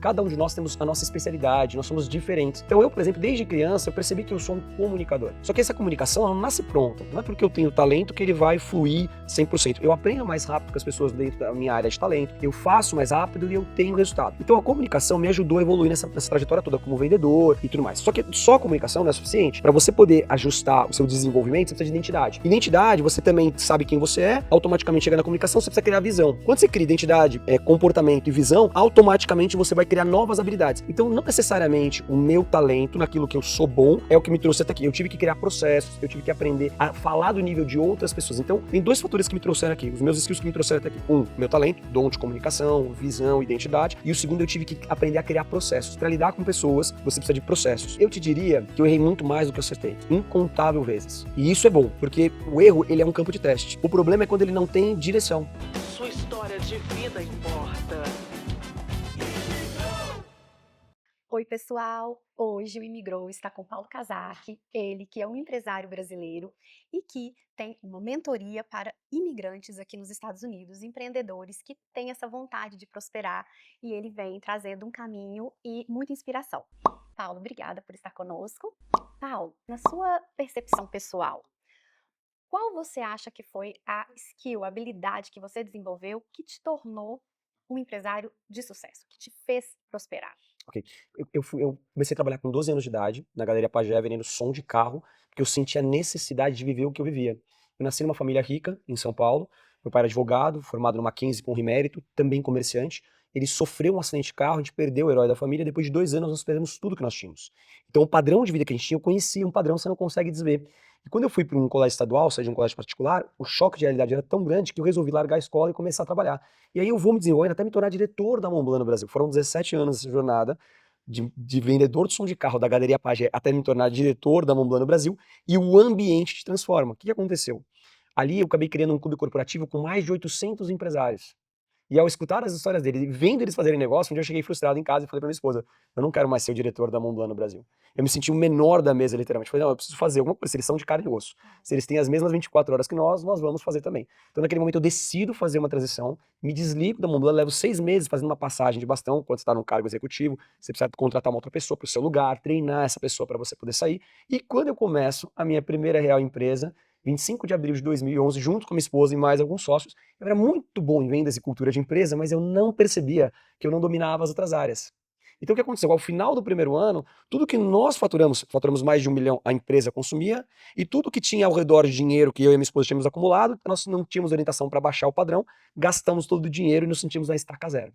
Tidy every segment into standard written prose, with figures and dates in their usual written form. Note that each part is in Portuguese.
Cada um de nós temos a nossa especialidade, nós somos diferentes. Então eu, por exemplo, desde criança, eu percebi que eu sou um comunicador. Só que essa comunicação, ela não nasce pronta. Não é porque eu tenho talento que ele vai fluir 100%. Eu aprendo mais rápido que as pessoas dentro da minha área de talento, eu faço mais rápido e eu tenho resultado. Então a comunicação me ajudou a evoluir nessa trajetória toda como vendedor e tudo mais. Só que só a comunicação não é suficiente. Para você poder ajustar o seu desenvolvimento, você precisa de identidade. Identidade, você também sabe quem você é, automaticamente chega na comunicação, você precisa criar visão. Quando você cria identidade, comportamento e visão, automaticamente você vai criar novas habilidades. Então não necessariamente o meu talento naquilo que eu sou bom é o que me trouxe até aqui. Eu tive que criar processos, eu tive que aprender a falar do nível de outras pessoas. Então tem dois fatores que me trouxeram aqui, os meus skills que me trouxeram até aqui. Um, meu talento, dom de comunicação, visão, identidade. E o segundo, eu tive que aprender a criar processos. Para lidar com pessoas, você precisa de processos. Eu te diria que eu errei muito mais do que eu acertei, incontável vezes. E isso é bom, porque o erro, ele é um campo de teste. O problema é quando ele não tem direção. Sua história de vida importa. Oi, pessoal! Hoje o Imigrou está com Paulo Casac, ele que é um empresário brasileiro e que tem uma mentoria para imigrantes aqui nos Estados Unidos, empreendedores que têm essa vontade de prosperar, e ele vem trazendo um caminho e muita inspiração. Paulo, obrigada por estar conosco. Paulo, na sua percepção pessoal, qual você acha que foi a skill, a habilidade que você desenvolveu que te tornou um empresário de sucesso, que te fez prosperar? Ok. Eu comecei a trabalhar com 12 anos de idade, na Galeria Pagé, vendendo som de carro, porque eu sentia a necessidade de viver o que eu vivia. Eu nasci numa família rica, em São Paulo. Meu pai era advogado, formado no Mackenzie com remérito, também comerciante. Ele sofreu um acidente de carro, a gente perdeu o herói da família. Depois de 2 anos, nós perdemos tudo que nós tínhamos. Então, o padrão de vida que a gente tinha, eu conhecia um padrão que você não consegue desver. E quando eu fui para um colégio estadual, ou seja, um colégio particular, o choque de realidade era tão grande que eu resolvi largar a escola e começar a trabalhar. E aí eu vou me desenvolvendo até me tornar diretor da Montblanc no Brasil. Foram 17 anos essa jornada de vendedor de som de carro da Galeria Pagé até me tornar diretor da Montblanc no Brasil, e o ambiente te transforma. O que aconteceu? Ali eu acabei criando um clube corporativo com mais de 800 empresários. E ao escutar as histórias dele, vendo eles fazerem negócio, um dia eu cheguei frustrado em casa e falei pra minha esposa, eu não quero mais ser o diretor da Montblanc no Brasil. Eu me senti o menor da mesa, literalmente. Falei, não, eu preciso fazer alguma coisa, se eles são de carne e osso. Se eles têm as mesmas 24 horas que nós vamos fazer também. Então naquele momento eu decido fazer uma transição, me desligo da Montblanc, levo 6 meses fazendo uma passagem de bastão, quando você está num cargo executivo, você precisa contratar uma outra pessoa para o seu lugar, treinar essa pessoa para você poder sair. E quando eu começo a minha primeira real empresa, 25 de abril de 2011, junto com minha esposa e mais alguns sócios, eu era muito bom em vendas e cultura de empresa, mas eu não percebia que eu não dominava as outras áreas. Então o que aconteceu? Ao final do primeiro ano, tudo que nós faturamos mais de 1 milhão, a empresa consumia, e tudo que tinha ao redor de dinheiro que eu e minha esposa tínhamos acumulado, nós não tínhamos orientação para baixar o padrão, gastamos todo o dinheiro e nos sentimos na estaca zero.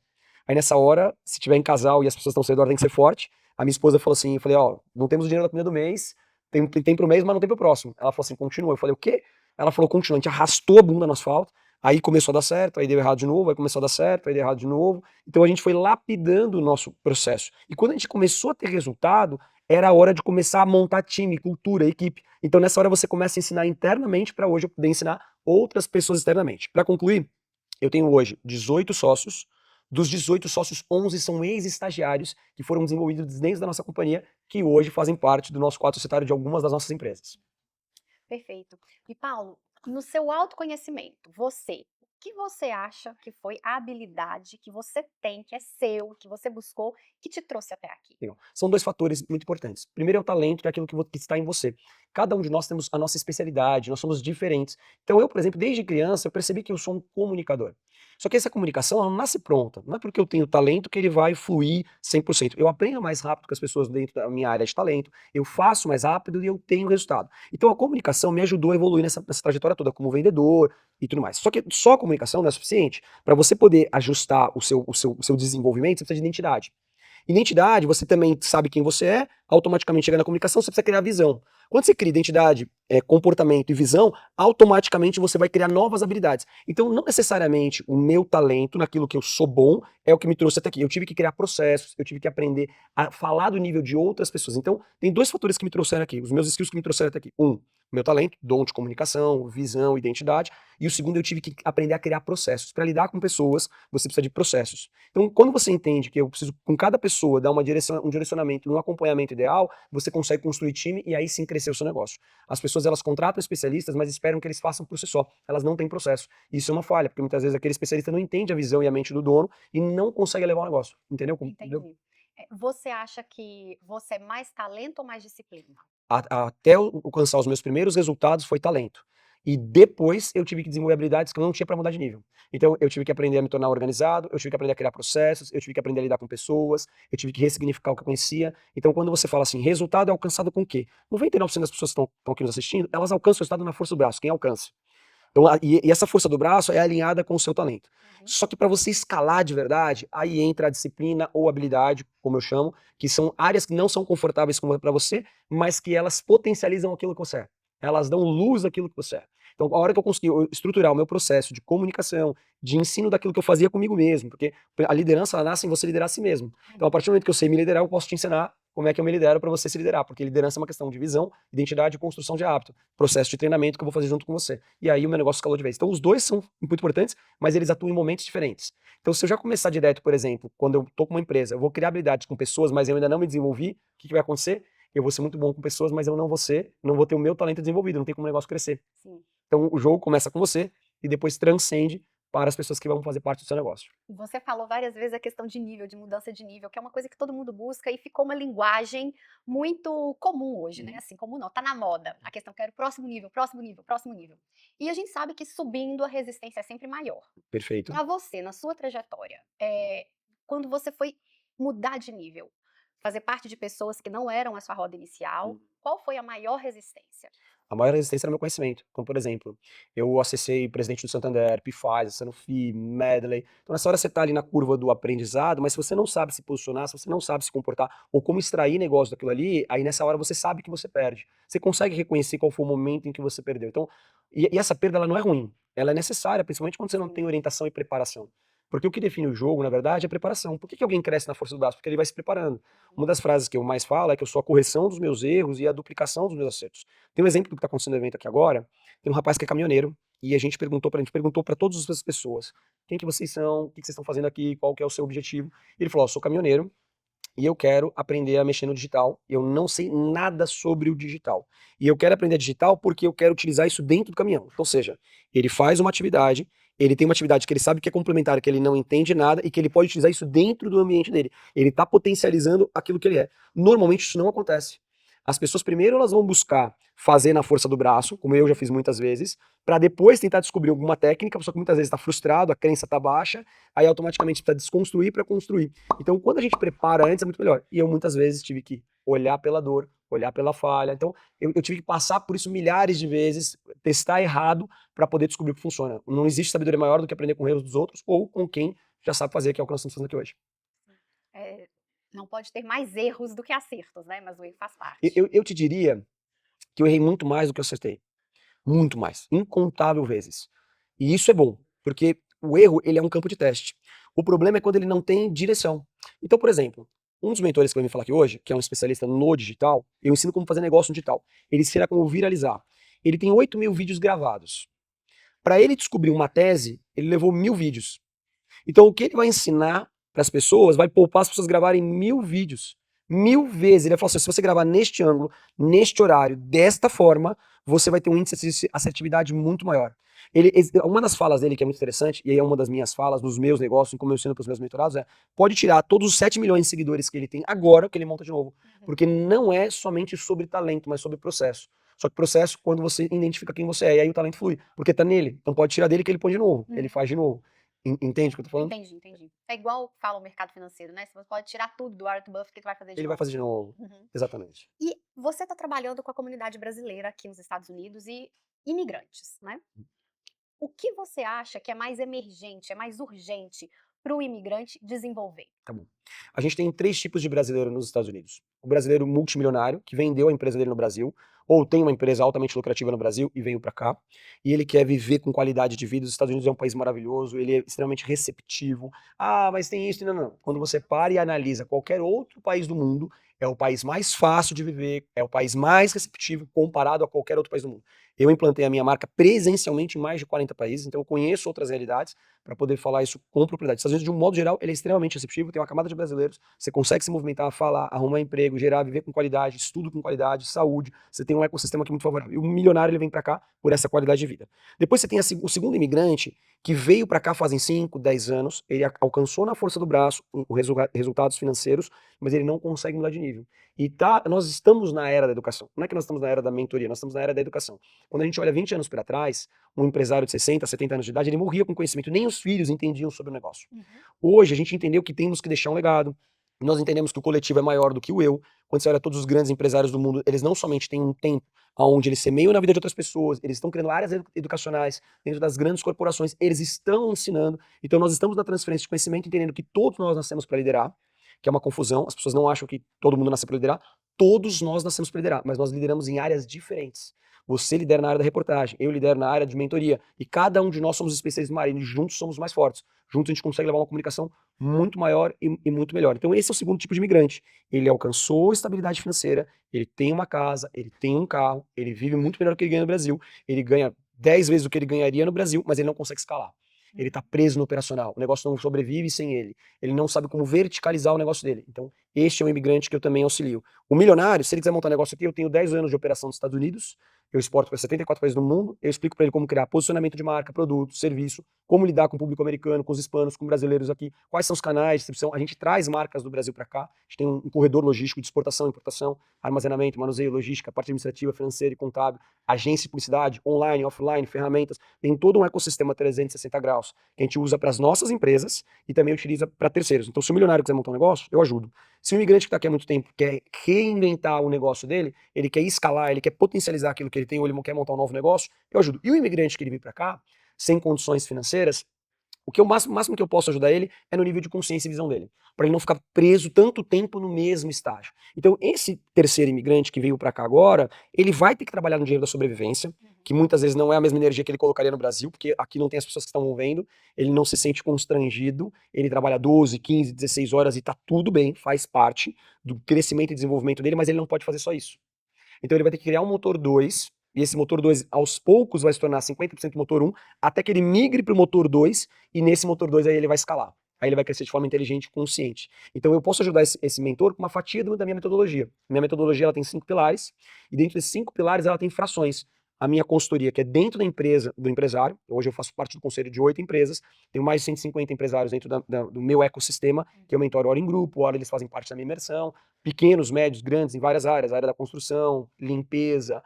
Aí nessa hora, se tiver em casal e as pessoas estão ao seu redor, tem que ser forte. A minha esposa falou assim, eu falei, ó, não temos o dinheiro da comida do mês, tem pro mês, mas não tem pro próximo. Ela falou assim, continua. Eu falei, o quê? Ela falou, continua. A gente arrastou a bunda no asfalto, aí começou a dar certo, aí deu errado de novo, aí começou a dar certo, aí deu errado de novo. Então a gente foi lapidando o nosso processo. E quando a gente começou a ter resultado, era a hora de começar a montar time, cultura, equipe. Então nessa hora você começa a ensinar internamente para hoje eu poder ensinar outras pessoas externamente. Para concluir, eu tenho hoje 18 sócios. Dos 18 sócios, 11 são ex-estagiários que foram desenvolvidos dentro da nossa companhia, que hoje fazem parte do nosso quadro societário de algumas das nossas empresas. Perfeito. E Paulo, no seu autoconhecimento, o que você acha que foi a habilidade que você tem, que é seu, que você buscou, que te trouxe até aqui? Legal. São dois fatores muito importantes. Primeiro é o talento, que é aquilo que está em você. Cada um de nós temos a nossa especialidade, nós somos diferentes. Então eu, por exemplo, desde criança, eu percebi que eu sou um comunicador. Só que essa comunicação, ela não nasce pronta. Não é porque eu tenho talento que ele vai fluir 100%. Eu aprendo mais rápido que as pessoas dentro da minha área de talento, eu faço mais rápido e eu tenho resultado. Então a comunicação me ajudou a evoluir nessa trajetória toda como vendedor e tudo mais. Só que só a comunicação não é suficiente. Para você poder ajustar o seu desenvolvimento, você precisa de identidade. Identidade, você também sabe quem você é, automaticamente chega na comunicação, você precisa criar visão. Quando você cria identidade, comportamento e visão, automaticamente você vai criar novas habilidades. Então, não necessariamente o meu talento naquilo que eu sou bom é o que me trouxe até aqui. Eu tive que criar processos, eu tive que aprender a falar do nível de outras pessoas. Então, tem dois fatores que me trouxeram aqui, os meus skills que me trouxeram até aqui. Um, meu talento, dom de comunicação, visão, identidade. E o segundo, eu tive que aprender a criar processos. Para lidar com pessoas, você precisa de processos. Então, quando você entende que eu preciso, com cada pessoa, dar um direcionamento, um acompanhamento ideal, você consegue construir time e aí sim crescer o seu negócio. As pessoas, elas contratam especialistas, mas esperam que eles façam por si só. Elas não têm processo. Isso é uma falha, porque muitas vezes aquele especialista não entende a visão e a mente do dono e não consegue levar o negócio. Entendeu? Entendeu? Entendi. Você acha que você é mais talento ou mais disciplina? Até eu alcançar os meus primeiros resultados foi talento. E depois eu tive que desenvolver habilidades que eu não tinha para mudar de nível. Então eu tive que aprender a me tornar organizado, eu tive que aprender a criar processos, eu tive que aprender a lidar com pessoas, eu tive que ressignificar o que eu conhecia. Então quando você fala assim, resultado é alcançado com o quê? 99% das pessoas que estão aqui nos assistindo, elas alcançam o resultado na força do braço, quem alcança. Então, e essa força do braço é alinhada com o seu talento. Uhum. Só que para você escalar de verdade, aí entra a disciplina ou habilidade, como eu chamo, que são áreas que não são confortáveis para você, mas que elas potencializam aquilo que você é. Elas dão luz àquilo que você é. Então, a hora que eu consegui estruturar o meu processo de comunicação, de ensino daquilo que eu fazia comigo mesmo, porque a liderança ela nasce em você liderar a si mesmo. Então, a partir do momento que eu sei me liderar, eu posso te ensinar como é que eu me lidero para você se liderar, porque liderança é uma questão de visão, identidade e construção de hábito, processo de treinamento que eu vou fazer junto com você. E aí o meu negócio escalou de vez. Então, os dois são muito importantes, mas eles atuam em momentos diferentes. Então, se eu já começar direto, por exemplo, quando eu tô com uma empresa, eu vou criar habilidades com pessoas, mas eu ainda não me desenvolvi, o que vai acontecer? Eu vou ser muito bom com pessoas, mas eu não vou ter o meu talento desenvolvido, não tem como o negócio crescer. Sim. Então, o jogo começa com você e depois transcende para as pessoas que vão fazer parte do seu negócio. Você falou várias vezes a questão de nível, de mudança de nível, que é uma coisa que todo mundo busca e ficou uma linguagem muito comum hoje, né? Assim, comum não, tá na moda. A questão quero próximo nível, próximo nível, próximo nível. E a gente sabe que subindo a resistência é sempre maior. Perfeito. Para você, na sua trajetória, quando você foi mudar de nível, fazer parte de pessoas que não eram a sua roda inicial, qual foi a maior resistência? A maior resistência era o meu conhecimento. Então, por exemplo, eu acessei Presidente do Santander, Pfizer, Sanofi, Medley. Então, nessa hora você está ali na curva do aprendizado, mas se você não sabe se posicionar, se você não sabe se comportar, ou como extrair negócio daquilo ali, aí nessa hora você sabe que você perde. Você consegue reconhecer qual foi o momento em que você perdeu. Então, e essa perda ela não é ruim. Ela é necessária, principalmente quando você não tem orientação e preparação. Porque o que define o jogo, na verdade, é a preparação. Por que alguém cresce na força do braço? Porque ele vai se preparando. Uma das frases que eu mais falo é que eu sou a correção dos meus erros e a duplicação dos meus acertos. Tem um exemplo do que está acontecendo no evento aqui agora. Tem um rapaz que é caminhoneiro e a gente perguntou para todas as pessoas: quem que vocês são? O que vocês estão fazendo aqui? Qual que é o seu objetivo? E ele falou: sou caminhoneiro e eu quero aprender a mexer no digital. Eu não sei nada sobre o digital. E eu quero aprender digital porque eu quero utilizar isso dentro do caminhão. Ou seja, ele faz uma atividade, ele tem uma atividade que ele sabe que é complementar, que ele não entende nada e que ele pode utilizar isso dentro do ambiente dele. Ele está potencializando aquilo que ele é. Normalmente isso não acontece. As pessoas primeiro elas vão buscar fazer na força do braço, como eu já fiz muitas vezes, para depois tentar descobrir alguma técnica, só que muitas vezes está frustrado, a crença está baixa, aí automaticamente precisa desconstruir para construir. Então, quando a gente prepara antes é muito melhor. E eu muitas vezes tive que olhar pela dor, olhar pela falha. Então, eu tive que passar por isso milhares de vezes, testar errado para poder descobrir o que funciona. Não existe sabedoria maior do que aprender com erros dos outros ou com quem já sabe fazer, que é o que nós estamos fazendo aqui hoje. Não pode ter mais erros do que acertos, né? Mas o erro faz parte. Eu te diria que eu errei muito mais do que eu acertei. Muito mais. Incontável vezes. E isso é bom, porque o erro, ele é um campo de teste. O problema é quando ele não tem direção. Então, por exemplo, um dos mentores que vai me falar aqui hoje, que é um especialista no digital, eu ensino como fazer negócio no digital. Ele ensina como viralizar. Ele tem 8.000 vídeos gravados. Para ele descobrir uma tese, ele levou 1.000 vídeos. Então, o que ele vai ensinar para as pessoas vai poupar as pessoas gravarem 1.000 vídeos. 1.000 vezes. Ele vai falar assim: se você gravar neste ângulo, neste horário, desta forma, você vai ter um índice de assertividade muito maior. Uma das falas dele que é muito interessante, e aí é uma das minhas falas nos meus negócios, como eu ensino para os meus mentorados, é: pode tirar todos os 7 milhões de seguidores que ele tem agora, que ele monta de novo. Porque não é somente sobre talento, mas sobre processo. Só que processo, quando você identifica quem você é, e aí o talento flui. Porque tá nele. Então pode tirar dele que ele põe de novo. Ele faz de novo. Entende o que eu tô falando? Entendi. É igual fala o mercado financeiro, né? Você pode tirar tudo do Warren Buffett que ele vai fazer de Ele novo. vai fazer de novo. Exatamente. E você está trabalhando com a comunidade brasileira aqui nos Estados Unidos e imigrantes, né? O que você acha que é mais emergente, é mais urgente para o imigrante desenvolver? Tá bom. A gente tem 3 tipos de brasileiro nos Estados Unidos. O brasileiro multimilionário, que vendeu a empresa dele no Brasil, ou tem uma empresa altamente lucrativa no Brasil e veio para cá, e ele quer viver com qualidade de vida. Os Estados Unidos é um país maravilhoso, ele é extremamente receptivo. Ah, mas tem isso, não. Quando você para e analisa qualquer outro país do mundo, é o país mais fácil de viver, é o país mais receptivo comparado a qualquer outro país do mundo. Eu implantei a minha marca presencialmente em mais de 40 países, então eu conheço outras realidades para poder falar isso com propriedade. Os Estados Unidos, de um modo geral, ele é extremamente receptivo, tem uma camada de brasileiros, você consegue se movimentar, falar, arrumar emprego, gerar, viver com qualidade, estudo com qualidade, saúde, você tem um ecossistema aqui muito favorável. E o milionário, ele vem para cá por essa qualidade de vida. Depois você tem o segundo imigrante, que veio para cá fazem 5, 10 anos, ele alcançou na força do braço resultados financeiros, mas ele não consegue mudar de nível. E nós estamos na era da educação. Não é que nós estamos na era da mentoria, nós estamos na era da educação. Quando a gente olha 20 anos para trás, um empresário de 60, 70 anos de idade, ele morria com conhecimento, nem os filhos entendiam sobre o negócio. Uhum. Hoje a gente entendeu que temos que deixar um legado, nós entendemos que o coletivo é maior do que o eu. Quando você olha todos os grandes empresários do mundo, eles não somente têm um tempo onde eles semeiam na vida de outras pessoas, eles estão criando áreas educacionais dentro das grandes corporações, eles estão ensinando. Então nós estamos na transferência de conhecimento, entendendo que todos nós nascemos para liderar, que é uma confusão, as pessoas não acham que todo mundo nasce para liderar, todos nós nascemos para liderar, mas nós lideramos em áreas diferentes. Você lidera na área da reportagem, eu lidero na área de mentoria, e cada um de nós somos especialistas em uma área, e juntos somos mais fortes. Juntos a gente consegue levar uma comunicação muito maior e muito melhor. Então esse é o segundo tipo de imigrante. Ele alcançou estabilidade financeira, ele tem uma casa, ele tem um carro, ele vive muito melhor do que ele ganha no Brasil, ele ganha 10 vezes o que ele ganharia no Brasil, mas ele não consegue escalar. Ele está preso no operacional, o negócio não sobrevive sem ele. Ele não sabe como verticalizar o negócio dele. Então, este é um imigrante que eu também auxilio. O milionário, se ele quiser montar um negócio aqui, eu tenho 10 anos de operação nos Estados Unidos, eu exporto para 74 países do mundo, eu explico para ele como criar posicionamento de marca, produto, serviço, como lidar com o público americano, com os hispanos, com brasileiros aqui, quais são os canais de distribuição. A gente traz marcas do Brasil para cá, a gente tem um corredor logístico de exportação, importação, armazenamento, manuseio, logística, parte administrativa, financeira e contábil, agência de publicidade, online, offline, ferramentas, tem todo um ecossistema 360 graus que a gente usa para as nossas empresas e também utiliza para terceiros. Então, se o milionário quiser montar um negócio, eu ajudo. Se o imigrante que está aqui há muito tempo quer reinventar o negócio dele, ele quer escalar, ele quer potencializar aquilo que ele tem, ou ele quer montar um novo negócio, eu ajudo. E o imigrante que ele vir para cá, sem condições financeiras, o máximo que eu posso ajudar ele é no nível de consciência e visão dele, para ele não ficar preso tanto tempo no mesmo estágio. Então, esse terceiro imigrante que veio para cá agora, ele vai ter que trabalhar no dinheiro da sobrevivência, que muitas vezes não é a mesma energia que ele colocaria no Brasil, porque aqui não tem as pessoas que estão vendo, ele não se sente constrangido, ele trabalha 12, 15, 16 horas e tá tudo bem, faz parte do crescimento e desenvolvimento dele, mas ele não pode fazer só isso. Então ele vai ter que criar um motor 2, e esse motor 2 aos poucos vai se tornar 50% motor 1, até que ele migre para o motor 2, e nesse motor 2 aí ele vai escalar. Aí ele vai crescer de forma inteligente e consciente. Então eu posso ajudar esse mentor com uma fatia da minha metodologia. Minha metodologia ela tem 5 pilares, e dentro desses 5 pilares ela tem frações. A minha consultoria, que é dentro da empresa, do empresário, hoje eu faço parte do conselho de 8 empresas, tenho mais de 150 empresários dentro do meu ecossistema, que eu mentoro hora em grupo, hora eles fazem parte da minha imersão, pequenos, médios, grandes, em várias áreas, área da construção, limpeza,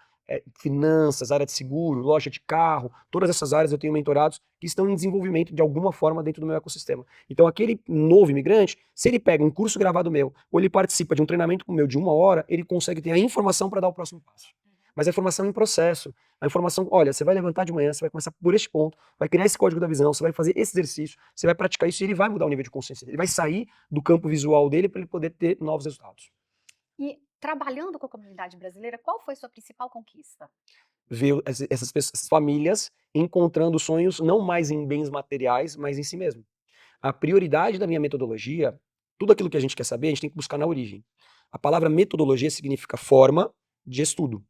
finanças, área de seguro, loja de carro, todas essas áreas eu tenho mentorados que estão em desenvolvimento de alguma forma dentro do meu ecossistema. Então aquele novo imigrante, se ele pega um curso gravado meu, ou ele participa de um treinamento meu de 1 hora, ele consegue ter a informação para dar o próximo passo. Mas a informação em processo. A informação, olha, você vai levantar de manhã, você vai começar por este ponto, vai criar esse código da visão, você vai fazer esse exercício, você vai praticar isso e ele vai mudar o nível de consciência dele. Ele vai sair do campo visual dele para ele poder ter novos resultados. E trabalhando com a comunidade brasileira, qual foi sua principal conquista? Ver essas famílias encontrando sonhos não mais em bens materiais, mas em si mesmo. A prioridade da minha metodologia, tudo aquilo que a gente quer saber, a gente tem que buscar na origem. A palavra metodologia significa forma de estudo.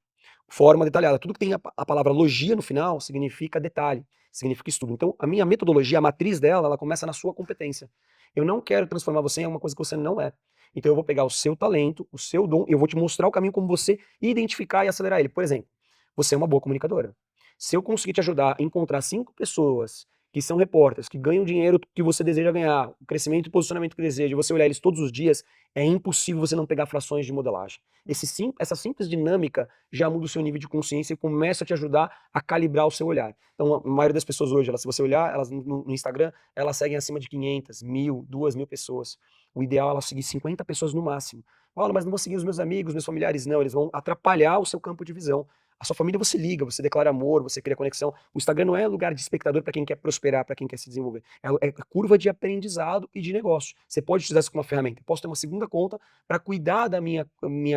Forma detalhada. Tudo que tem a palavra logia no final significa detalhe, significa estudo. Então, a minha metodologia, a matriz dela, ela começa na sua competência. Eu não quero transformar você em uma coisa que você não é. Então, eu vou pegar o seu talento, o seu dom, e eu vou te mostrar o caminho como você identificar e acelerar ele. Por exemplo, você é uma boa comunicadora. Se eu conseguir te ajudar a encontrar 5 pessoas que são repórteres, que ganham o dinheiro que você deseja ganhar, o crescimento e posicionamento que deseja, você olhar eles todos os dias, é impossível você não pegar frações de modelagem. Essa simples dinâmica já muda o seu nível de consciência e começa a te ajudar a calibrar o seu olhar. Então, a maioria das pessoas hoje, se você olhar, elas no Instagram, elas seguem acima de 500, 1.000, 2.000 pessoas. O ideal é ela seguir 50 pessoas no máximo. Fala, mas não vou seguir os meus amigos, meus familiares. Não, eles vão atrapalhar o seu campo de visão. A sua família você liga, você declara amor, você cria conexão. O Instagram não é lugar de espectador para quem quer prosperar, para quem quer se desenvolver. É curva de aprendizado e de negócio. Você pode utilizar isso como uma ferramenta. Eu posso ter uma segunda conta para cuidar da minha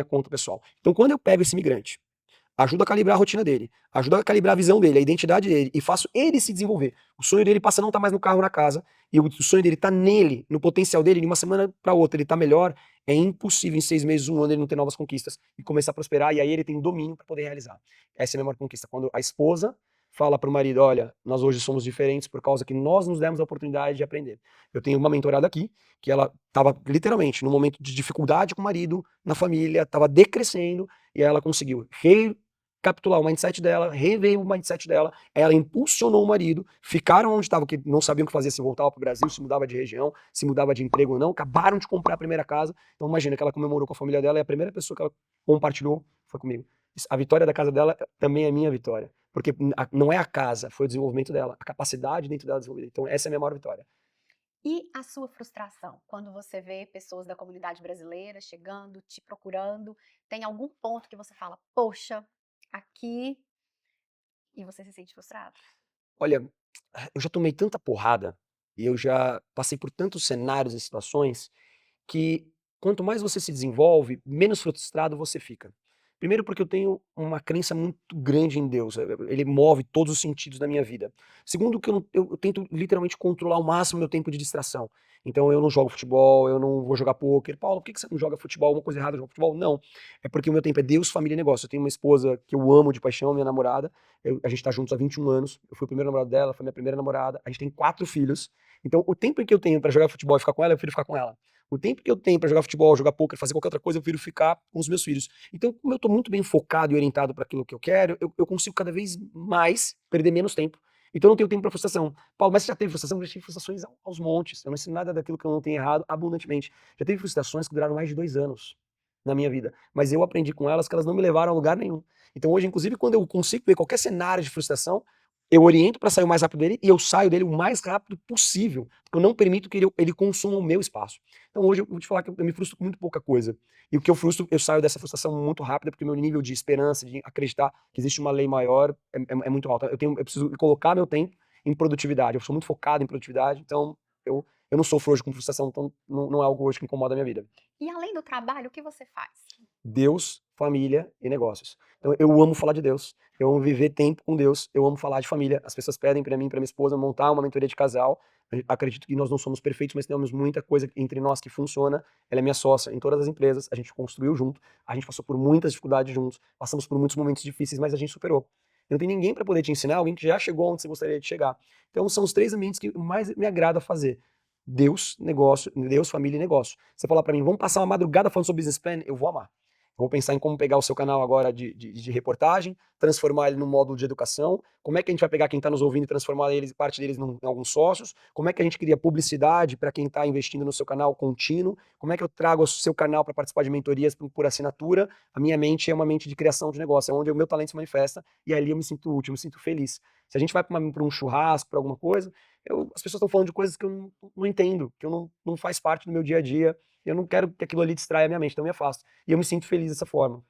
conta pessoal. Então, quando eu pego esse migrante, ajudo a calibrar a rotina dele, ajudo a calibrar a visão dele, a identidade dele, e faço ele se desenvolver. O sonho dele passa a não estar mais no carro, na casa, e o sonho dele está nele, no potencial dele, de uma semana para outra ele está melhor, É impossível em 6 meses, 1 ano, ele não ter novas conquistas e começar a prosperar, e aí ele tem domínio para poder realizar. Essa é a maior conquista. Quando a esposa fala para o marido: olha, nós hoje somos diferentes por causa que nós nos demos a oportunidade de aprender. Eu tenho uma mentorada aqui, que ela estava literalmente num momento de dificuldade com o marido, na família, estava decrescendo, e ela conseguiu recapitular o mindset dela, rever o mindset dela, ela impulsionou o marido, ficaram onde estavam, que não sabiam o que fazer, se voltava para o Brasil, se mudava de região, se mudava de emprego ou não, acabaram de comprar a primeira casa. Então imagina que ela comemorou com a família dela e a primeira pessoa que ela compartilhou foi comigo. A vitória da casa dela também é minha vitória, porque não é a casa, foi o desenvolvimento dela, a capacidade dentro dela de desenvolver. Então essa é a minha maior vitória. E a sua frustração quando você vê pessoas da comunidade brasileira chegando, te procurando, tem algum ponto que você fala: "Poxa, aqui", e você se sente frustrado? Olha, eu já tomei tanta porrada e eu já passei por tantos cenários e situações que quanto mais você se desenvolve, menos frustrado você fica. Primeiro porque eu tenho uma crença muito grande em Deus, ele move todos os sentidos da minha vida. Segundo que eu tento literalmente controlar ao máximo meu tempo de distração. Então eu não jogo futebol, eu não vou jogar pôquer. Paulo, por que você não joga futebol? Alguma coisa errada jogar futebol? Não, é porque o meu tempo é Deus, família e negócio. Eu tenho uma esposa que eu amo de paixão, minha namorada, a gente tá juntos há 21 anos, eu fui o primeiro namorado dela, foi minha primeira namorada, a gente tem 4 filhos, então o tempo que eu tenho pra jogar futebol e ficar com ela, eu prefiro ficar com ela. O tempo que eu tenho pra jogar futebol, jogar pôquer, fazer qualquer outra coisa, eu prefiro ficar com os meus filhos. Então, como eu tô muito bem focado e orientado para aquilo que eu quero, eu consigo cada vez mais perder menos tempo. Então eu não tenho tempo pra frustração. Paulo, mas você já teve frustração? Eu já tive frustrações aos montes. Eu não ensino nada daquilo que eu não tenho errado abundantemente. Já teve frustrações que duraram mais de 2 anos na minha vida. Mas eu aprendi com elas que elas não me levaram a lugar nenhum. Então hoje, inclusive, quando eu consigo ver qualquer cenário de frustração, eu oriento para sair o mais rápido dele e eu saio dele o mais rápido possível. Porque eu não permito que ele consuma o meu espaço. Então hoje eu vou te falar que eu me frustro com muito pouca coisa. E o que eu frustro, eu saio dessa frustração muito rápida, porque meu nível de esperança, de acreditar que existe uma lei maior, é muito alto. Eu preciso colocar meu tempo em produtividade. Eu sou muito focado em produtividade, então eu não sofro hoje com frustração, então não é algo hoje que incomoda a minha vida. E além do trabalho, o que você faz? Deus, família e negócios. Então eu amo falar de Deus, eu amo viver tempo com Deus, eu amo falar de família. As pessoas pedem para mim, para minha esposa, montar uma mentoria de casal. Acredito que nós não somos perfeitos, mas temos muita coisa entre nós que funciona. Ela é minha sócia em todas as empresas, a gente construiu junto, a gente passou por muitas dificuldades juntos, passamos por muitos momentos difíceis, mas a gente superou. Não tem ninguém para poder te ensinar, alguém que já chegou onde você gostaria de chegar. Então são os 3 ambientes que mais me agrada fazer. Deus, negócio, Deus, família e negócio. Você falar para mim, vamos passar uma madrugada falando sobre business plan, eu vou amar. Vou pensar em como pegar o seu canal agora de reportagem, transformar ele num módulo de educação, como é que a gente vai pegar quem está nos ouvindo e transformar eles, parte deles em alguns sócios, como é que a gente cria publicidade para quem está investindo no seu canal contínuo, como é que eu trago o seu canal para participar de mentorias por assinatura. A minha mente é uma mente de criação de negócio, é onde o meu talento se manifesta e ali eu me sinto útil, eu me sinto feliz. Se a gente vai para um churrasco, para alguma coisa, as pessoas estão falando de coisas que eu não entendo, que eu não faz parte do meu dia a dia, eu não quero que aquilo ali distraia a minha mente, então eu me afasto. E eu me sinto feliz dessa forma.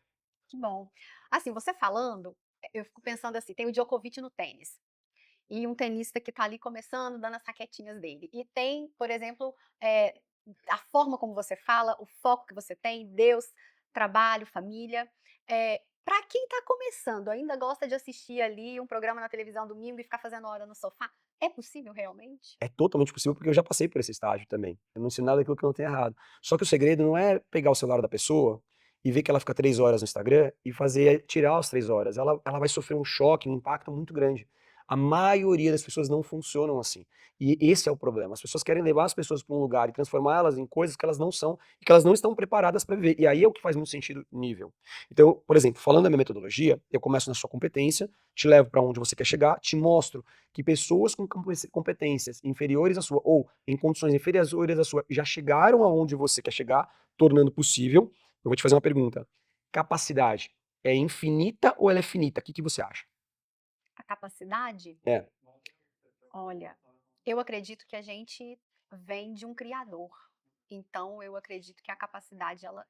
Que bom. Assim, você falando, eu fico pensando assim, tem o Djokovic no tênis, e um tenista que tá ali começando, dando as raquetinhas dele. E tem, por exemplo, a forma como você fala, o foco que você tem, Deus, trabalho, família. Para quem tá começando, ainda gosta de assistir ali um programa na televisão domingo e ficar fazendo hora no sofá, é possível realmente? É totalmente possível, porque eu já passei por esse estágio também. Eu não ensino nada daquilo que eu não tenho errado. Só que o segredo não é pegar o celular da pessoa e ver que ela fica 3 horas no Instagram e fazer tirar as 3 horas. Ela vai sofrer um choque, um impacto muito grande. A maioria das pessoas não funcionam assim. E esse é o problema. As pessoas querem levar as pessoas para um lugar e transformá-las em coisas que elas não são e que elas não estão preparadas para viver. E aí é o que faz muito sentido nível. Então, por exemplo, falando da minha metodologia, eu começo na sua competência, te levo para onde você quer chegar, te mostro que pessoas com competências inferiores à sua ou em condições inferiores à sua já chegaram aonde você quer chegar, tornando possível. Eu vou te fazer uma pergunta. Capacidade é infinita ou ela é finita? O que você acha? A capacidade? É, Olha, eu acredito que a gente vem de um criador. Então eu acredito que a capacidade ela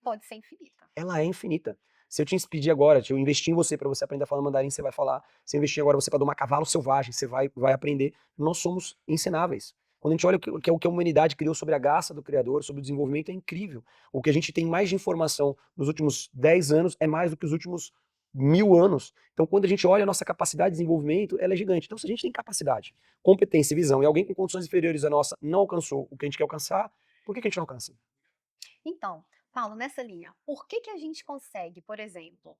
pode ser infinita. ela é infinita. Se eu te pedir agora, se eu investir em você para você aprender a falar mandarim, você vai falar. Se eu investir agora você para domar cavalo selvagem, você vai aprender. Nós somos ensináveis. Quando a gente olha o que a humanidade criou sobre a graça do Criador, sobre o desenvolvimento, é incrível. O que a gente tem mais de informação nos últimos 10 anos é mais do que os últimos 1000 anos. Então, quando a gente olha a nossa capacidade de desenvolvimento, ela é gigante. Então, se a gente tem capacidade, competência e visão, e alguém com condições inferiores à nossa não alcançou o que a gente quer alcançar, por que a gente não alcança? Então, Paulo, nessa linha, por que que a gente consegue, por exemplo,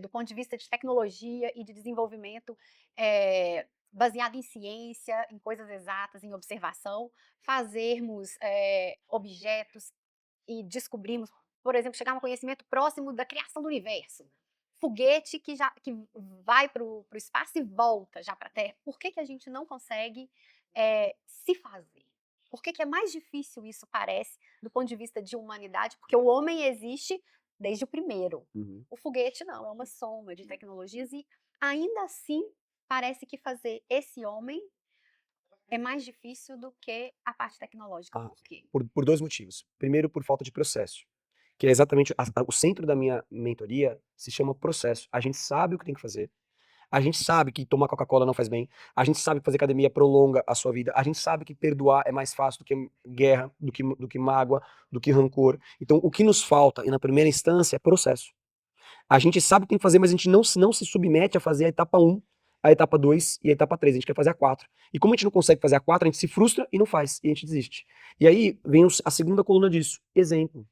do ponto de vista de tecnologia e de desenvolvimento, baseado em ciência, em coisas exatas, em observação, fazermos, objetos e descobrimos, por exemplo, chegar a um conhecimento próximo da criação do universo? Foguete que vai para o espaço e volta já para a Terra, por que que a gente não consegue, se fazer? Por que que é mais difícil isso parece, do ponto de vista de humanidade? Porque o homem existe desde o primeiro. Uhum. O foguete não, é uma soma de tecnologias e ainda assim parece que fazer esse homem é mais difícil do que a parte tecnológica. Ah, Por quê? por 2 motivos. Primeiro, por falta de processo, que é exatamente o centro da minha mentoria se chama processo. A gente sabe o que tem que fazer, a gente sabe que tomar Coca-Cola não faz bem, a gente sabe que fazer academia prolonga a sua vida, a gente sabe que perdoar é mais fácil do que guerra, do que mágoa, do que rancor. Então, o que nos falta, e na primeira instância, é processo. A gente sabe o que tem que fazer, mas a gente não se submete a fazer a etapa um, a etapa 2 e a etapa 3. A gente quer fazer a 4. E como a gente não consegue fazer a 4, a gente se frustra e não faz, e a gente desiste. E aí vem a segunda coluna disso, exemplo.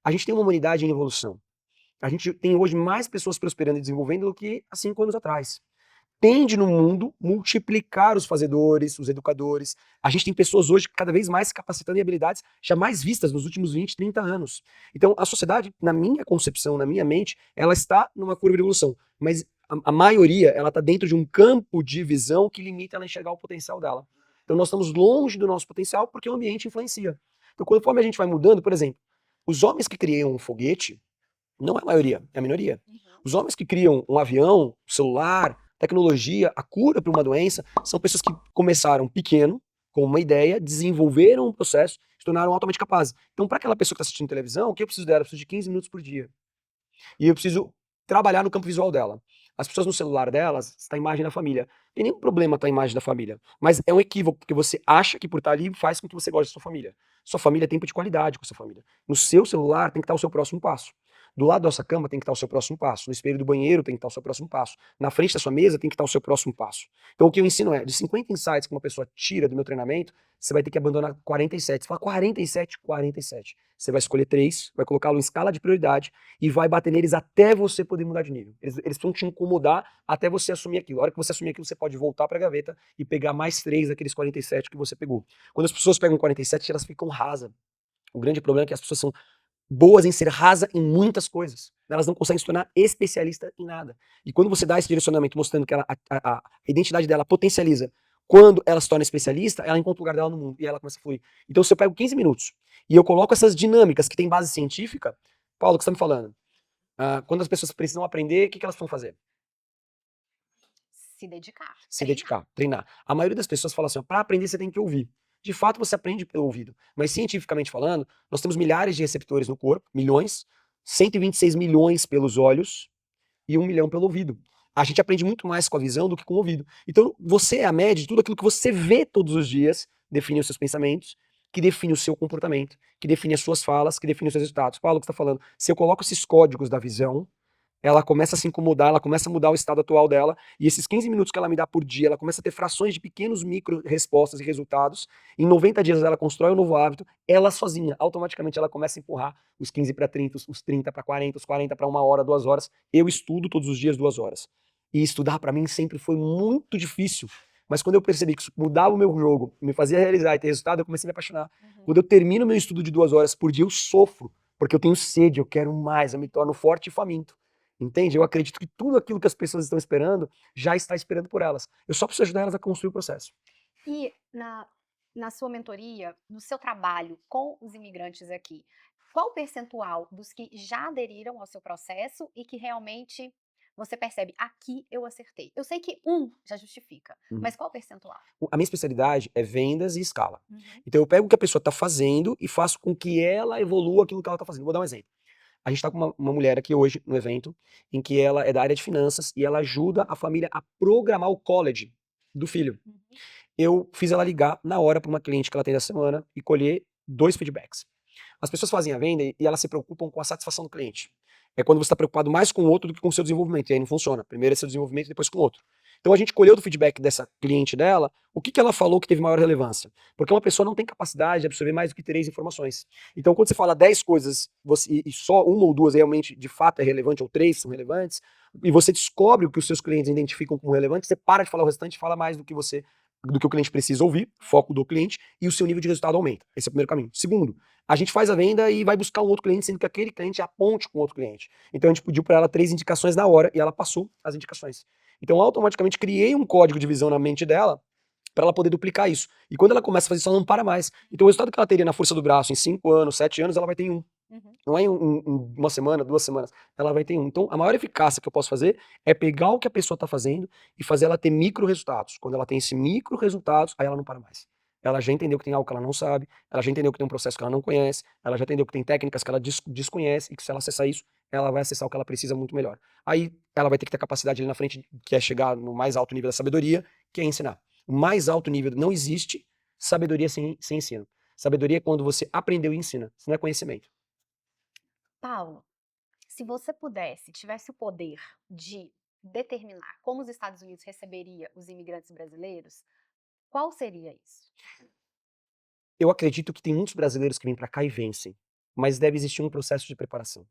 A gente tem uma humanidade em evolução. A gente tem hoje mais pessoas prosperando e desenvolvendo do que há 5 anos atrás. Tende no mundo multiplicar os fazedores, os educadores. A gente tem pessoas hoje cada vez mais se capacitando em habilidades jamais vistas nos últimos 20, 30 anos. Então, a sociedade, na minha concepção, na minha mente, ela está numa curva de evolução. Mas a maioria, ela está dentro de um campo de visão que limita ela a enxergar o potencial dela. Então, nós estamos longe do nosso potencial porque o ambiente influencia. Então, conforme a gente vai mudando, por exemplo, os homens que criam um foguete, não é a maioria, é a minoria. Uhum. Os homens que criam um avião, celular, tecnologia, a cura para uma doença, são pessoas que começaram pequeno, com uma ideia, desenvolveram um processo, se tornaram altamente capazes. Então, para aquela pessoa que está assistindo televisão, o que eu preciso dela? Eu preciso de 15 minutos por dia. E eu preciso trabalhar no campo visual dela. As pessoas no celular delas, está a imagem da família. Não tem nenhum problema estar a imagem da família. Mas é um equívoco, porque você acha que por estar ali faz com que você goste da sua família. Sua família é tempo de qualidade com a sua família. No seu celular tem que estar o seu próximo passo. Do lado da sua cama tem que estar o seu próximo passo. No espelho do banheiro tem que estar o seu próximo passo. Na frente da sua mesa tem que estar o seu próximo passo. Então o que eu ensino é, de 50 insights que uma pessoa tira do meu treinamento, você vai ter que abandonar 47. Você fala 47, 47. Você vai escolher 3, vai colocá-lo em escala de prioridade e vai bater neles até você poder mudar de nível. Eles vão te incomodar até você assumir aquilo. A hora que você assumir aquilo, você pode voltar para a gaveta e pegar mais 3 daqueles 47 que você pegou. Quando as pessoas pegam 47, elas ficam rasas. O grande problema é que as pessoas são boas em ser rasa em muitas coisas. Elas não conseguem se tornar especialista em nada. E quando você dá esse direcionamento mostrando que a identidade dela potencializa, quando ela se torna especialista, ela encontra o lugar dela no mundo e ela começa a fluir. Então, se eu pego 15 minutos e eu coloco essas dinâmicas que têm base científica, Paulo, o que você está me falando? Quando as pessoas precisam aprender, o que elas vão fazer? Se dedicar, Se treinar. dedicar, treinar. A maioria das pessoas fala assim, para aprender você tem que ouvir. De fato, você aprende pelo ouvido. Mas cientificamente falando, nós temos milhares de receptores no corpo, milhões, 126 milhões pelos olhos e 1 milhão pelo ouvido. A gente aprende muito mais com a visão do que com o ouvido. Então, você é a média de tudo aquilo que você vê todos os dias, define os seus pensamentos, que define o seu comportamento, que define as suas falas, que define os seus resultados. Paulo, o que você está falando? Se eu coloco esses códigos da visão, ela começa a se incomodar, ela começa a mudar o estado atual dela, e esses 15 minutos que ela me dá por dia, ela começa a ter frações de pequenos micro respostas e resultados. Em 90 dias ela constrói um novo hábito, ela sozinha, automaticamente ela começa a empurrar os 15 para 30, os 30 para 40, os 40 para 1 hora, 2 horas. Eu estudo todos os dias 2 horas. E estudar para mim sempre foi muito difícil. Mas quando eu percebi que isso mudava o meu jogo, me fazia realizar e ter resultado, eu comecei a me apaixonar. Quando eu termino meu estudo de 2 horas por dia, eu sofro, porque eu tenho sede, eu quero mais, eu me torno forte e faminto. Entende? Eu acredito que tudo aquilo que as pessoas estão esperando já está esperando por elas. Eu só preciso ajudar elas a construir o processo. E na sua mentoria, no seu trabalho com os imigrantes aqui, qual o percentual dos que já aderiram ao seu processo e que realmente você percebe, aqui eu acertei? Eu sei que já justifica, mas qual o percentual? A minha especialidade é vendas e escala. Uhum. Então eu pego o que a pessoa está fazendo e faço com que ela evolua aquilo que ela está fazendo. Vou dar um exemplo. A gente está com uma mulher aqui hoje no evento, em que ela é da área de finanças e ela ajuda a família a programar o college do filho. Uhum. Eu fiz ela ligar na hora para uma cliente que ela tem da semana e colher 2 feedbacks. As pessoas fazem a venda e elas se preocupam com a satisfação do cliente. É quando você está preocupado mais com o outro do que com o seu desenvolvimento, e aí não funciona. Primeiro é seu desenvolvimento, depois com o outro. Então a gente colheu do feedback dessa cliente dela, o que ela falou que teve maior relevância. Porque uma pessoa não tem capacidade de absorver mais do que 3 informações. Então quando você fala 10 coisas e só uma ou duas realmente de fato é relevante, ou 3 são relevantes, e você descobre o que os seus clientes identificam como relevante, você para de falar o restante e fala mais do que o cliente precisa ouvir, foco do cliente, e o seu nível de resultado aumenta. Esse é o primeiro caminho. Segundo, a gente faz a venda e vai buscar um outro cliente, sendo que aquele cliente é a ponte com outro cliente. Então a gente pediu para ela 3 indicações na hora e ela passou as indicações. Então automaticamente criei um código de visão na mente dela para ela poder duplicar isso. E quando ela começa a fazer isso, ela não para mais. Então o resultado que ela teria na força do braço em 5 anos, 7 anos, ela vai ter em um. Uhum. Não é em uma semana, 2 semanas, ela vai ter um. Então, a maior eficácia que eu posso fazer é pegar o que a pessoa está fazendo e fazer ela ter micro resultados. Quando ela tem esse micro resultados, aí ela não para mais. Ela já entendeu que tem algo que ela não sabe, ela já entendeu que tem um processo que ela não conhece, ela já entendeu que tem técnicas que ela desconhece e que se ela acessar isso, ela vai acessar o que ela precisa muito melhor. Aí ela vai ter que ter capacidade ali na frente, que é chegar no mais alto nível da sabedoria, que é ensinar. O mais alto nível não existe sabedoria sem ensino. Sabedoria é quando você aprendeu e ensina, isso não é conhecimento. Paulo, se você pudesse, tivesse o poder de determinar como os Estados Unidos receberia os imigrantes brasileiros, qual seria isso? Eu acredito que tem muitos brasileiros que vêm para cá e vencem, mas deve existir um processo de preparação.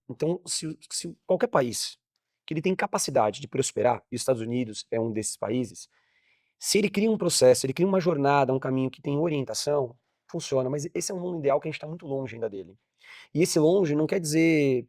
Então, se qualquer país que ele tem capacidade de prosperar, e os Estados Unidos é um desses países, se ele cria um processo, ele cria uma jornada, um caminho que tem orientação, funciona, mas esse é um mundo ideal que a gente está muito longe ainda dele. E esse longe não quer dizer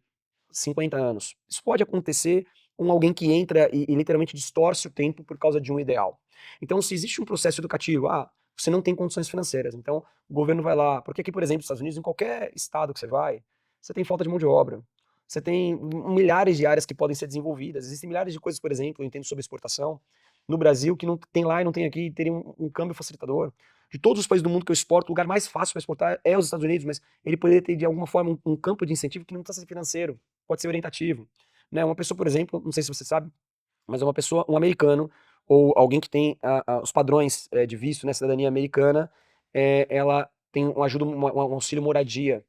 50 anos. Isso pode acontecer com alguém que entra e literalmente distorce o tempo por causa de um ideal. Então, se existe um processo educativo, você não tem condições financeiras, então o governo vai lá, porque aqui, por exemplo, nos Estados Unidos, em qualquer estado que você vai, você tem falta de mão de obra. Você tem milhares de áreas que podem ser desenvolvidas. Existem milhares de coisas, por exemplo, eu entendo sobre exportação, no Brasil, que não tem lá e não tem aqui, teria um câmbio facilitador. De todos os países do mundo que eu exporto, o lugar mais fácil para exportar é os Estados Unidos, mas ele poderia ter, de alguma forma, um campo de incentivo que não precisa ser financeiro, pode ser orientativo. Né? Uma pessoa, por exemplo, não sei se você sabe, mas é uma pessoa, um americano, ou alguém que tem os padrões de visto, né, cidadania americana, ela tem uma ajuda, um auxílio moradia,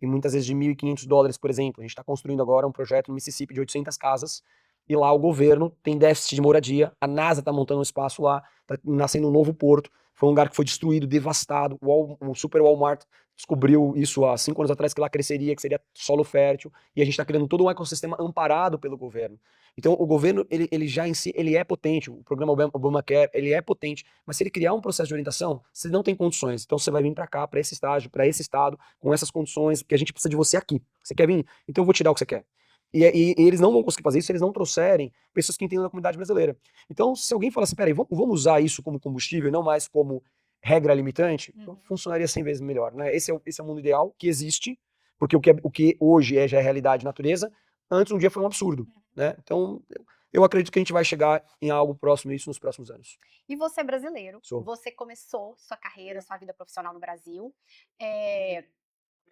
e muitas vezes de $1.500, por exemplo. A gente está construindo agora um projeto no Mississippi de 800 casas, e lá o governo tem déficit de moradia, a NASA está montando um espaço lá, está nascendo um novo porto, foi um lugar que foi destruído, devastado, o Super Walmart descobriu isso há 5 anos atrás, que lá cresceria, que seria solo fértil, e a gente está criando todo um ecossistema amparado pelo governo. Então o governo, ele já em si, ele é potente, o programa Obamacare, ele é potente, mas se ele criar um processo de orientação, você não tem condições, então você vai vir para cá, para esse estágio, para esse estado, com essas condições, porque a gente precisa de você aqui. Você quer vir? Então eu vou te dar o que você quer. E eles não vão conseguir fazer isso se eles não trouxerem pessoas que entendam da comunidade brasileira. Então, se alguém falar assim, peraí, vamos usar isso como combustível e não mais como regra limitante, então funcionaria 100 vezes melhor, né? Esse é o mundo ideal que existe, porque o que hoje já é realidade e natureza, antes um dia foi um absurdo, né? Então, eu acredito que a gente vai chegar em algo próximo disso nos próximos anos. E você é brasileiro, Sou. você começou sua carreira, sua vida profissional no Brasil.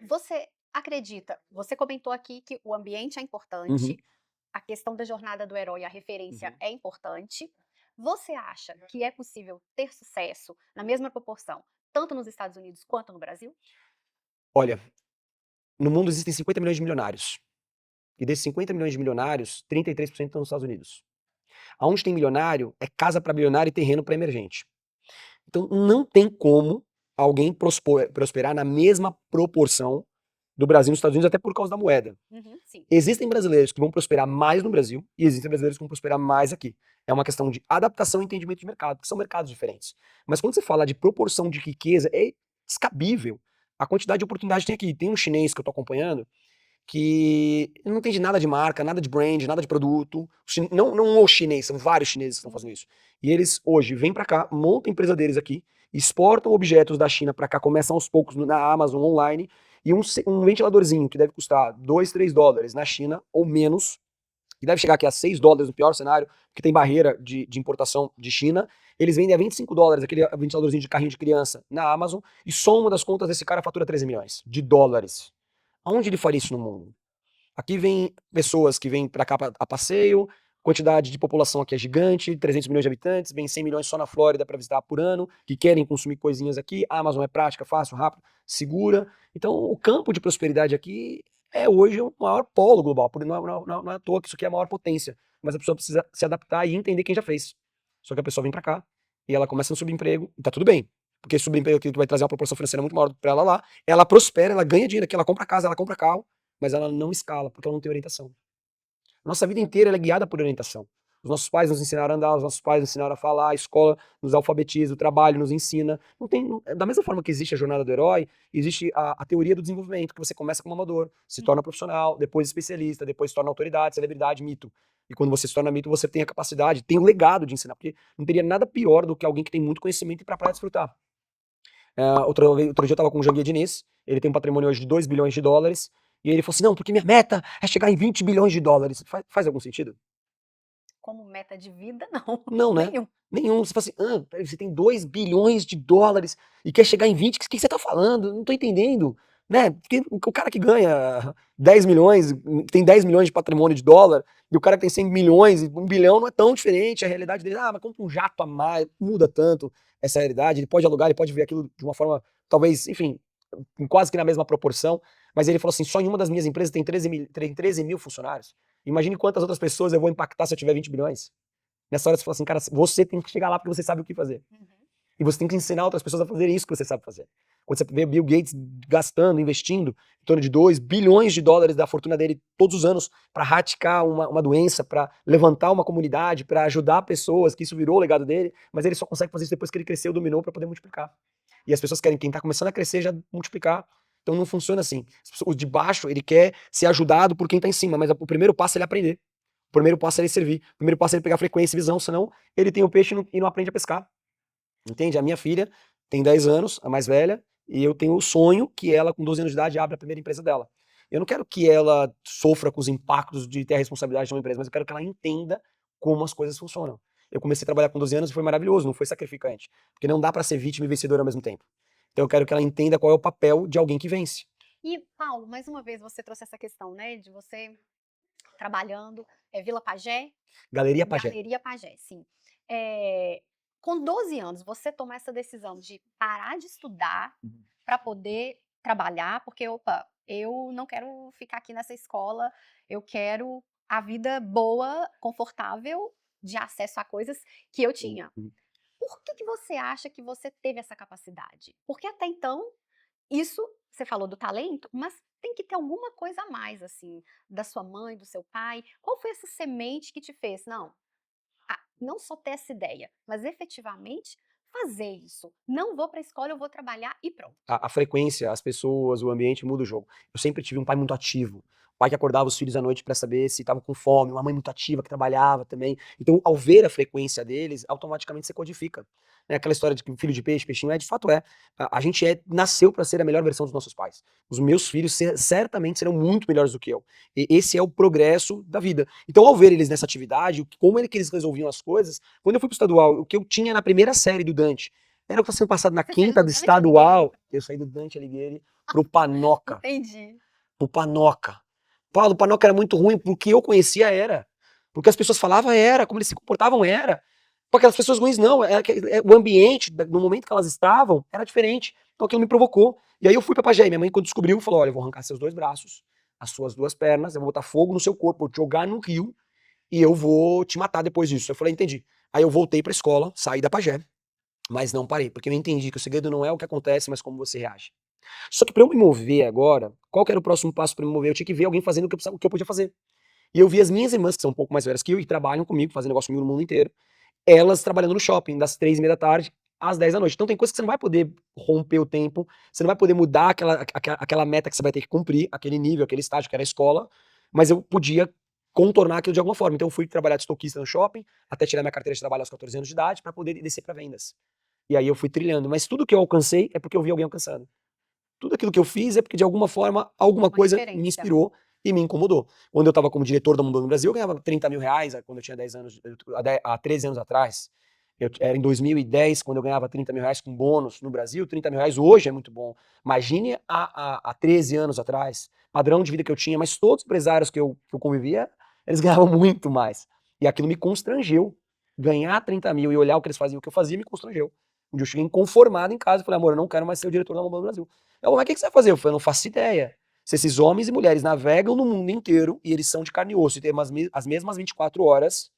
Você acredita, você comentou aqui que o ambiente é importante, Uhum. a questão da jornada do herói, a referência Uhum. é importante. Você acha que é possível ter sucesso na mesma proporção, tanto nos Estados Unidos quanto no Brasil? Olha, no mundo existem 50 milhões de milionários. E desses 50 milhões de milionários, 33% estão nos Estados Unidos. Aonde tem milionário, é casa para bilionário e terreno para emergente. Então não tem como alguém prosperar na mesma proporção do Brasil e dos Estados Unidos, até por causa da moeda. Sim. Existem brasileiros que vão prosperar mais no Brasil e existem brasileiros que vão prosperar mais aqui. É uma questão de adaptação e entendimento de mercado, porque são mercados diferentes. Mas quando você fala de proporção de riqueza, é descabível a quantidade de oportunidade que tem aqui. Tem um chinês que eu tô acompanhando que não entende nada de marca, nada de brand, nada de produto. Não o chinês, são vários chineses que estão fazendo isso. E eles hoje vêm para cá, montam a empresa deles aqui, exportam objetos da China para cá, começam aos poucos na Amazon online, e um ventiladorzinho que deve custar $2, $3 na China ou menos, que deve chegar aqui a $6 no pior cenário, porque tem barreira de importação de China, eles vendem a $25 aquele ventiladorzinho de carrinho de criança na Amazon, e só uma das contas desse cara fatura 13 milhões de dólares. Aonde ele faria isso no mundo? Aqui vem pessoas que vêm para cá a passeio, quantidade de população aqui é gigante, 300 milhões de habitantes, vem 100 milhões só na Flórida para visitar por ano, que querem consumir coisinhas aqui. A Amazon é prática, fácil, rápido, segura. Então, o campo de prosperidade aqui é hoje o maior polo global. Não é à toa que isso aqui é a maior potência mas a pessoa precisa se adaptar e entender quem já fez. Só que a pessoa vem pra cá e ela começa no subemprego, e tá tudo bem. Porque esse subemprego aqui vai trazer uma proporção financeira muito maior pra ela lá. Ela prospera, ela ganha dinheiro aqui, ela compra casa, ela compra carro, mas ela não escala, porque ela não tem orientação. Nossa vida inteira ela é guiada por orientação. Os nossos pais nos ensinaram a andar, os nossos pais nos ensinaram a falar, a escola nos alfabetiza, o trabalho nos ensina. Não tem, da mesma forma que existe a jornada do herói, existe a teoria do desenvolvimento, que você começa como amador, se torna profissional, depois especialista, depois se torna autoridade, celebridade, mito. E quando você se torna mito, você tem a capacidade, tem o legado de ensinar, porque não teria nada pior do que alguém que tem muito conhecimento e ir pra praia desfrutar. Outro dia eu tava com o Janguia Diniz, ele tem um patrimônio hoje de 2 bilhões de dólares, e ele falou assim, não, porque minha meta é chegar em 20 bilhões de dólares. Faz algum sentido? Como meta de vida, não. Não, né? Nenhum. Nenhum. Você fala assim, peraí, você tem 2 bilhões de dólares e quer chegar em 20, o que você tá falando? Não tô entendendo. Né? Porque o cara que ganha 10 milhões, tem 10 milhões de patrimônio de dólar, e o cara que tem 100 milhões, 1 bilhão não é tão diferente, a realidade dele, mas compra um jato a mais, muda tanto essa realidade, ele pode alugar, ele pode ver aquilo de uma forma, talvez, enfim, quase que na mesma proporção, mas ele falou assim, só em uma das minhas empresas tem 13 mil funcionários. Imagine quantas outras pessoas eu vou impactar se eu tiver 20 bilhões. Nessa hora você fala assim, cara, você tem que chegar lá porque você sabe o que fazer. E você tem que ensinar outras pessoas a fazerem isso que você sabe fazer. Quando você vê Bill Gates gastando, investindo em torno de 2 bilhões de dólares da fortuna dele todos os anos para erradicar uma doença, para levantar uma comunidade, para ajudar pessoas, que isso virou o legado dele, mas ele só consegue fazer isso depois que ele cresceu, dominou para poder multiplicar. E as pessoas querem, quem tá começando a crescer, já multiplicar. Então não funciona assim. O de baixo, ele quer ser ajudado por quem tá em cima, mas o primeiro passo é ele aprender. O primeiro passo é ele servir. O primeiro passo é ele pegar frequência e visão, senão ele tem o peixe e não aprende a pescar. Entende? A minha filha tem 10 anos, a mais velha, e eu tenho o sonho que ela, com 12 anos de idade, abra a primeira empresa dela. Eu não quero que ela sofra com os impactos de ter a responsabilidade de uma empresa, mas eu quero que ela entenda como as coisas funcionam. Eu comecei a trabalhar com 12 anos e foi maravilhoso, não foi sacrificante. Porque não dá pra ser vítima e vencedor ao mesmo tempo. Então eu quero que ela entenda qual é o papel de alguém que vence. E, Paulo, mais uma vez você trouxe essa questão, né, de você trabalhando, Vila Pajé, Galeria Pajé. Galeria Pajé, sim. Eh, com 12 anos, você tomar essa decisão de parar de estudar para poder trabalhar, porque, opa, eu não quero ficar aqui nessa escola, eu quero a vida boa, confortável, de acesso a coisas que eu tinha. Por que você acha que você teve essa capacidade? Porque até então, isso, você falou do talento, mas tem que ter alguma coisa a mais, assim, da sua mãe, do seu pai. Qual foi essa semente que te fez? Não só ter essa ideia, mas efetivamente fazer isso. Não vou para a escola, eu vou trabalhar e pronto. A frequência, as pessoas, o ambiente muda o jogo. Eu sempre tive um pai muito ativo. Pai que acordava os filhos à noite para saber se estavam com fome, uma mãe muito ativa que trabalhava também. Então, ao ver a frequência deles, automaticamente você codifica. Né? Aquela história de que filho de peixe, peixinho é, de fato é. A gente nasceu para ser a melhor versão dos nossos pais. Os meus filhos certamente serão muito melhores do que eu. E esse é o progresso da vida. Então, ao ver eles nessa atividade, como é que eles resolviam as coisas, quando eu fui pro estadual, o que eu tinha na primeira série do Dante, era o que está sendo passado na Você saiu quinta do do Dante estadual. Eu saí do Dante Alighieri pro Panoca. Entendi. Pro Panoca. Paulo, o Panoca era muito ruim porque eu conhecia era. Porque as pessoas falavam era, como eles se comportavam era. Porque as pessoas ruins não, o ambiente, no momento que elas estavam, era diferente. Então aquilo me provocou. E aí eu fui pra Pajé, minha mãe quando descobriu, falou, olha, eu vou arrancar seus 2 braços, as suas 2 pernas, eu vou botar fogo no seu corpo, vou te jogar no rio, e eu vou te matar depois disso. Eu falei, entendi. Aí eu voltei pra escola, saí da Pajé, mas não parei, porque eu entendi que o segredo não é o que acontece, mas como você reage. Só que para eu me mover agora, qual que era o próximo passo para me mover? Eu tinha que ver alguém fazendo o que eu podia fazer. E eu vi as minhas irmãs, que são um pouco mais velhas que eu, e trabalham comigo, fazem negócio comigo no mundo inteiro, elas trabalhando no shopping, das 3h30 da tarde às 10 da noite. Então tem coisas que você não vai poder romper o tempo, você não vai poder mudar aquela meta que você vai ter que cumprir, aquele nível, aquele estágio que era a escola, mas eu podia contornar aquilo de alguma forma. Então eu fui trabalhar de estoquista no shopping, até tirar minha carteira de trabalho aos 14 anos de idade, para poder descer para vendas. E aí eu fui trilhando, mas tudo que eu alcancei é porque eu vi alguém alcançando. Tudo aquilo que eu fiz é porque de alguma forma, alguma coisa me referência. inspirou e me incomodou. Quando eu estava como diretor da Mundo no Brasil, eu ganhava 30 mil reais, quando eu tinha 10 anos, há 13 anos atrás. Era em 2010, quando eu ganhava 30 mil reais com bônus no Brasil. 30 mil reais hoje é muito bom. Imagine há 13 anos atrás, padrão de vida que eu tinha, mas todos os empresários que eu convivia, eles ganhavam muito mais. E aquilo me constrangeu. Ganhar 30 mil e olhar o que eles faziam, o que eu fazia, me constrangeu. Um dia eu cheguei inconformado em casa e falei, amor, eu não quero mais ser o diretor da Mundo no Brasil. Ela, mas o que você vai fazer? Eu falei, eu não faço ideia. Se esses homens e mulheres navegam no mundo inteiro e eles são de carne e osso e têm as mesmas 24 horas,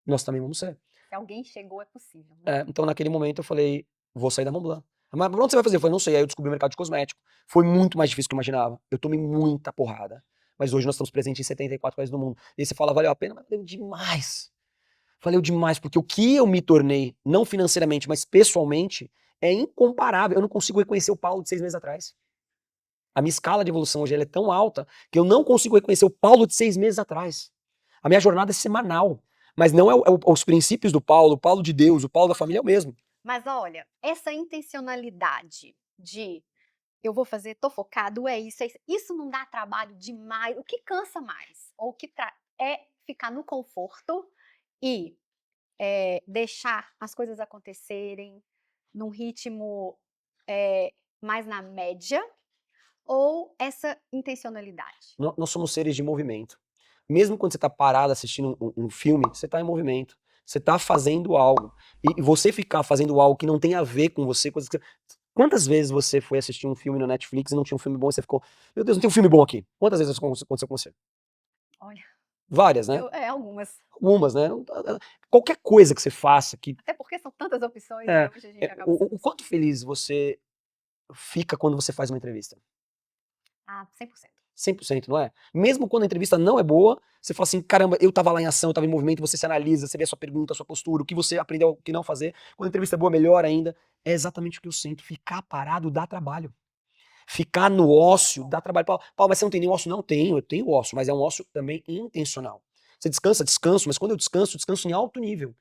nós também vamos ser. Se alguém chegou, é possível, né? Então naquele momento eu falei, vou sair da Montblanc. Mas pra onde você vai fazer? Eu falei, não sei. Aí eu descobri o mercado de cosmético. Foi muito mais difícil do que eu imaginava. Eu tomei muita porrada. Mas hoje nós estamos presentes em 74 países do mundo. E aí você fala, valeu a pena? Mas valeu demais. Valeu demais, porque o que eu me tornei, não financeiramente, mas pessoalmente, é incomparável. Eu não consigo reconhecer o Paulo de 6 meses atrás. A minha escala de evolução hoje ela é tão alta que eu não consigo reconhecer o Paulo de 6 meses atrás. A minha jornada é semanal. Mas não os princípios do Paulo, o Paulo de Deus, o Paulo da família é o mesmo. Mas olha, essa intencionalidade de eu vou fazer, tô focado, é isso, isso não dá trabalho demais. O que cansa mais? Ou o que é ficar no conforto e deixar as coisas acontecerem num ritmo mais na média, ou essa intencionalidade? Nós somos seres de movimento. Mesmo quando você está parado assistindo um filme, você está em movimento. Você está fazendo algo. E você ficar fazendo algo que não tem a ver com você, coisas que... Quantas vezes você foi assistir um filme no Netflix e não tinha um filme bom e você ficou, meu Deus, não tem um filme bom aqui? Quantas vezes isso aconteceu com você? Olha, Várias, né? algumas. Algumas, né? Qualquer coisa que você faça que... Até porque são tantas opções, É, né? Hoje a gente acaba sendo o quanto feliz você fica quando você faz uma entrevista? 100%. 100%, não é? Mesmo quando a entrevista não é boa, você fala assim, caramba, eu tava lá em ação, eu tava em movimento, você se analisa, você vê a sua pergunta, a sua postura, o que você aprendeu, o que não fazer. Quando a entrevista é boa, melhor ainda. É exatamente o que eu sinto. Ficar parado dá trabalho. Ficar no ócio dá trabalho. Paulo, mas você não tem nenhum ócio? Não tenho, eu tenho ócio, mas é um ócio também intencional. Você descansa? Descanso, mas quando eu descanso em alto nível.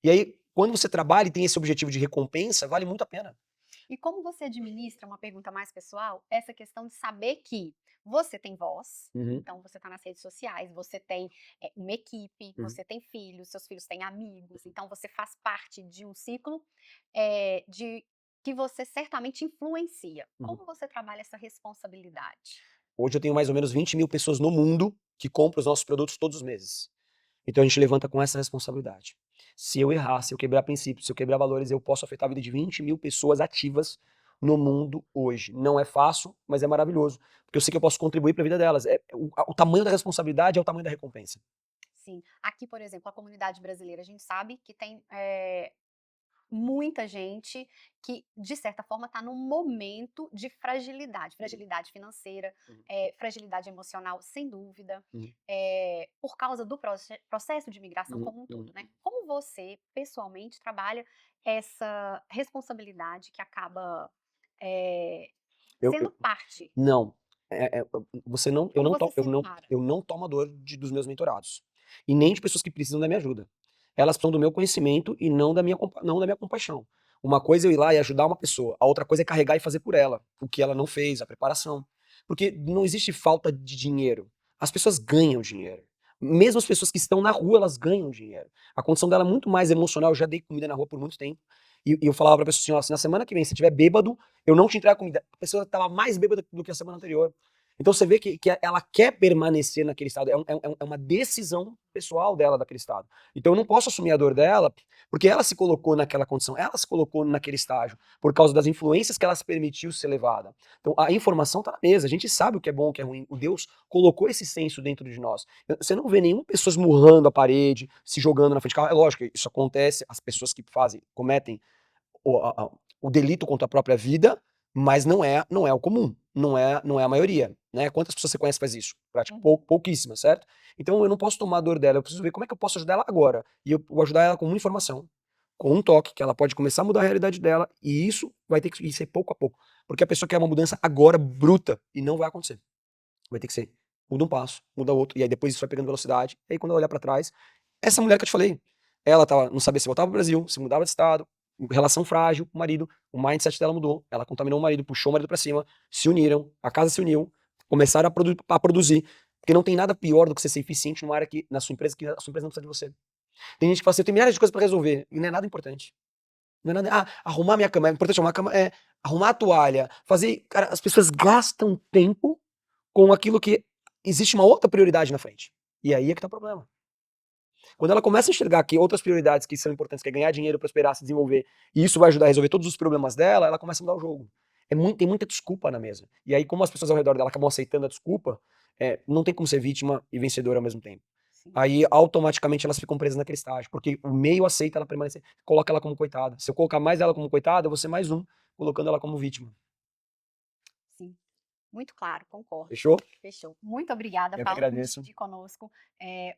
E aí, quando você trabalha e tem esse objetivo de recompensa, vale muito a pena. E como você administra, uma pergunta mais pessoal, essa questão de saber que você tem voz, Uhum. então você está nas redes sociais, você tem uma equipe, você tem filhos, seus filhos têm amigos, então você faz parte de um ciclo de que você certamente influencia. Uhum. Como você trabalha essa responsabilidade? Hoje eu tenho mais ou menos 20 mil pessoas no mundo que compram os nossos produtos todos os meses. Então a gente levanta com essa responsabilidade. Se eu errar, se eu quebrar princípios, se eu quebrar valores, eu posso afetar a vida de 20 mil pessoas ativas no mundo hoje. Não é fácil, mas é maravilhoso. Porque eu sei que eu posso contribuir para a vida delas. O tamanho da responsabilidade é o tamanho da recompensa. Sim, aqui, por exemplo, a comunidade brasileira, a gente sabe que tem muita gente que, de certa forma, está num momento de fragilidade financeira, fragilidade emocional, sem dúvida, por causa do processo de imigração como um todo, né? Como você, pessoalmente, trabalha essa responsabilidade que acaba sendo parte? Não. Você não, Como você separa? eu não tomo a dor dos meus mentorados. E nem de pessoas que precisam da minha ajuda. Elas precisam do meu conhecimento e não da minha compaixão. Uma coisa é eu ir lá e ajudar uma pessoa, a outra coisa é carregar e fazer por ela, o que ela não fez, a preparação. Porque não existe falta de dinheiro. As pessoas ganham dinheiro. Mesmo as pessoas que estão na rua, elas ganham dinheiro. A condição dela é muito mais emocional. Eu já dei comida na rua por muito tempo. E eu falava pra pessoa assim, ó, se na semana que vem você estiver bêbado, eu não te entrego comida. A pessoa estava mais bêbada do que a semana anterior. Então você vê que ela quer permanecer naquele estado. É uma decisão pessoal dela daquele estado. Então eu não posso assumir a dor dela, porque ela se colocou naquela condição, ela se colocou naquele estágio, por causa das influências que ela se permitiu ser levada. Então a informação está na mesa, a gente sabe o que é bom, o que é ruim. O Deus colocou esse senso dentro de nós. Você não vê nenhuma pessoa esmurrando a parede, se jogando na frente de carro. É lógico que isso acontece, as pessoas que cometem o delito contra a própria vida, mas não é o comum, não é a maioria, né? Quantas pessoas você conhece que faz isso? Pouquíssimas, certo? Então eu não posso tomar a dor dela, eu preciso ver como é que eu posso ajudar ela agora. E eu vou ajudar ela com uma informação, com um toque, que ela pode começar a mudar a realidade dela, e isso vai ter que ser pouco a pouco. Porque a pessoa quer uma mudança agora, bruta, e não vai acontecer. Vai ter que ser, muda um passo, muda outro, e aí depois isso vai pegando velocidade, e aí quando ela olhar pra trás, essa mulher que eu te falei, ela não sabia se voltava pro Brasil, se mudava de estado, relação frágil, o marido, o mindset dela mudou, ela contaminou o marido, puxou o marido pra cima, se uniram, a casa se uniu, começaram a produzir, porque não tem nada pior do que você ser eficiente numa área na sua empresa que a sua empresa não precisa de você. Tem gente que fala assim, eu tenho milhares de coisas pra resolver, e não é nada importante. Não é nada, arrumar minha cama, é importante arrumar a cama, arrumar a toalha, fazer, cara, as pessoas gastam tempo com aquilo que existe uma outra prioridade na frente. E aí é que tá o problema. Quando ela começa a enxergar que outras prioridades que são importantes, que é ganhar dinheiro, prosperar, se desenvolver, e isso vai ajudar a resolver todos os problemas dela, ela começa a mudar o jogo. Tem muita desculpa na mesa. E aí, como as pessoas ao redor dela acabam aceitando a desculpa, não tem como ser vítima e vencedora ao mesmo tempo. Sim. Aí, automaticamente, elas ficam presas naquele estágio, porque o meio aceita ela permanecer, coloca ela como coitada. Se eu colocar mais ela como coitada, eu vou ser mais um, colocando ela como vítima. Sim. Muito claro, concordo. Fechou? Fechou. Muito obrigada, Eu que Paulo, por agradeço. dividir conosco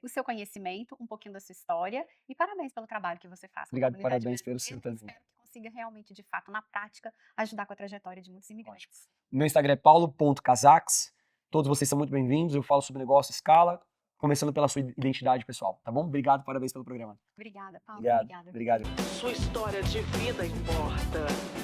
o seu conhecimento, um pouquinho da sua história, e parabéns pelo trabalho que você faz com a Obrigado, comunidade parabéns pelo seu brasileira. também. Espero que consiga realmente, de fato, na prática, ajudar com a trajetória de muitos imigrantes. Meu Instagram é paulo.casax. Todos vocês são muito bem-vindos. Eu falo sobre negócio, escala, começando pela sua identidade pessoal, tá bom? Obrigado, parabéns pelo programa. Obrigada, Paulo. Obrigado. Obrigada. Obrigado. Sua história de vida importa.